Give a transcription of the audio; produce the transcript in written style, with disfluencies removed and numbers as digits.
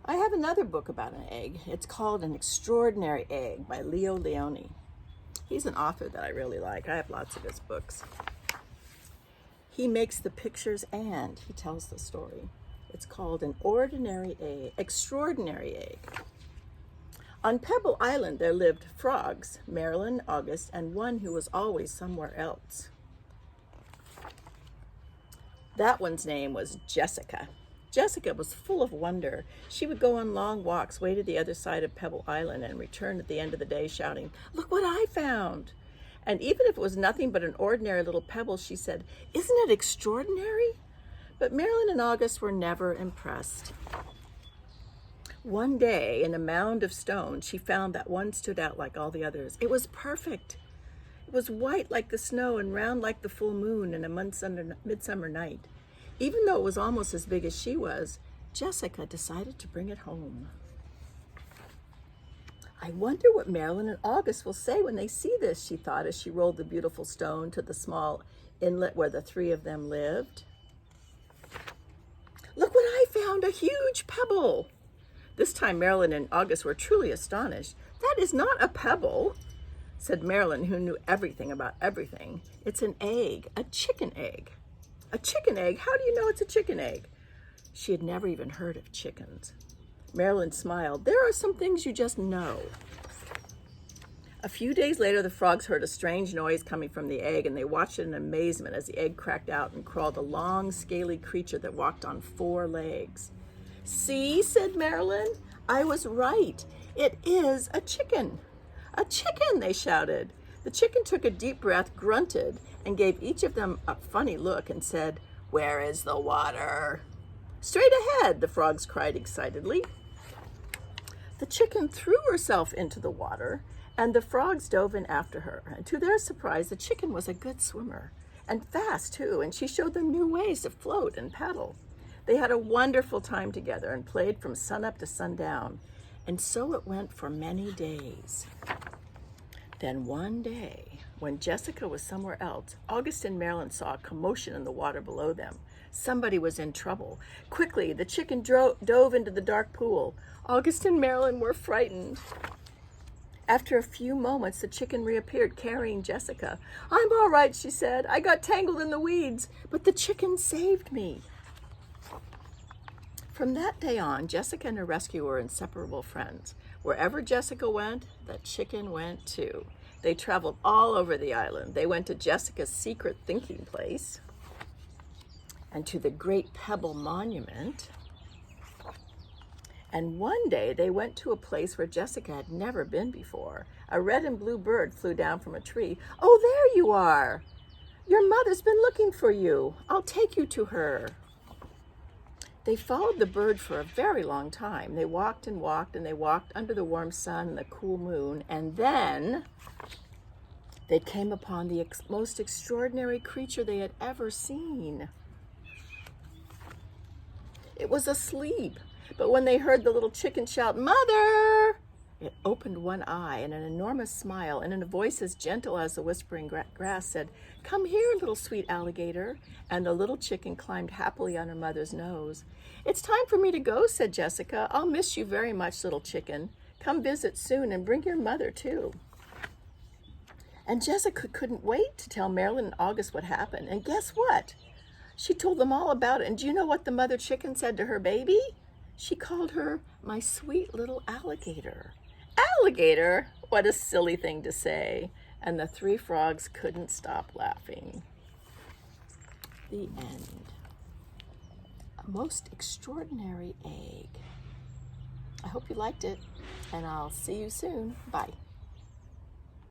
I have another book about an egg. It's called An Extraordinary Egg by Leo Lioni. He's an author that I really like. I have lots of his books. He makes the pictures and he tells the story. It's called An Extraordinary Egg. On Pebble Island there lived frogs, Marilyn, August, and one who was always somewhere else. That one's name was Jessica. Jessica was full of wonder. She would go on long walks way to the other side of Pebble Island and return at the end of the day shouting, "Look what I found!" And even if it was nothing but an ordinary little pebble, she said, "Isn't it extraordinary?" But Marilyn and August were never impressed. One day, in a mound of stone, she found that one stood out like all the others. It was perfect. It was white like the snow and round like the full moon in a midsummer night. Even though it was almost as big as she was, Jessica decided to bring it home. I wonder what Marilyn and August will say when they see this, she thought as she rolled the beautiful stone to the small inlet where the three of them lived. "Look what I found, a huge pebble!" This time Marilyn and August were truly astonished. "That is not a pebble," said Marilyn, who knew everything about everything. "It's an egg, a chicken egg." "A chicken egg? How do you know it's a chicken egg?" She had never even heard of chickens. Marilyn smiled. "There are some things you just know." A few days later, the frogs heard a strange noise coming from the egg, and they watched it in amazement as the egg cracked out and crawled a long, scaly creature that walked on 4 legs. "See," said Marilyn, "I was right. It is a chicken." "A chicken!" they shouted. The chicken took a deep breath, grunted, and gave each of them a funny look and said, "Where is the water?" "Straight ahead," the frogs cried excitedly. The chicken threw herself into the water, and the frogs dove in after her. And to their surprise, the chicken was a good swimmer, and fast too, and she showed them new ways to float and paddle. They had a wonderful time together and played from sunup to sundown, and so it went for many days. Then one day, when Jessica was somewhere else, August and Marilyn saw a commotion in the water below them. Somebody was in trouble. Quickly, the chicken dove into the dark pool. August and Marilyn were frightened. After a few moments, the chicken reappeared carrying Jessica. "I'm all right," she said. "I got tangled in the weeds, but the chicken saved me." From that day on, Jessica and her rescue were inseparable friends. Wherever Jessica went, the chicken went too. They traveled all over the island. They went to Jessica's secret thinking place and to the Great Pebble Monument. And one day they went to a place where Jessica had never been before. A red and blue bird flew down from a tree. "Oh, there you are! Your mother's been looking for you. I'll take you to her." They followed the bird for a very long time. They walked and walked, and they walked under the warm sun and the cool moon, and then they came upon the most extraordinary creature they had ever seen. It was asleep, but when they heard the little chicken shout, "Mother!" it opened one eye, and an enormous smile, and in a voice as gentle as the whispering grass said, "Come here, little sweet alligator." And the little chicken climbed happily on her mother's nose. "It's time for me to go," said Jessica. "I'll miss you very much, little chicken. Come visit soon and bring your mother too." And Jessica couldn't wait to tell Marilyn and August what happened. And guess what? She told them all about it. And do you know what the mother chicken said to her baby? She called her "my sweet little alligator." Alligator? What a silly thing to say. And the 3 frogs couldn't stop laughing. The end. A most extraordinary egg. I hope you liked it, and I'll see you soon. Bye.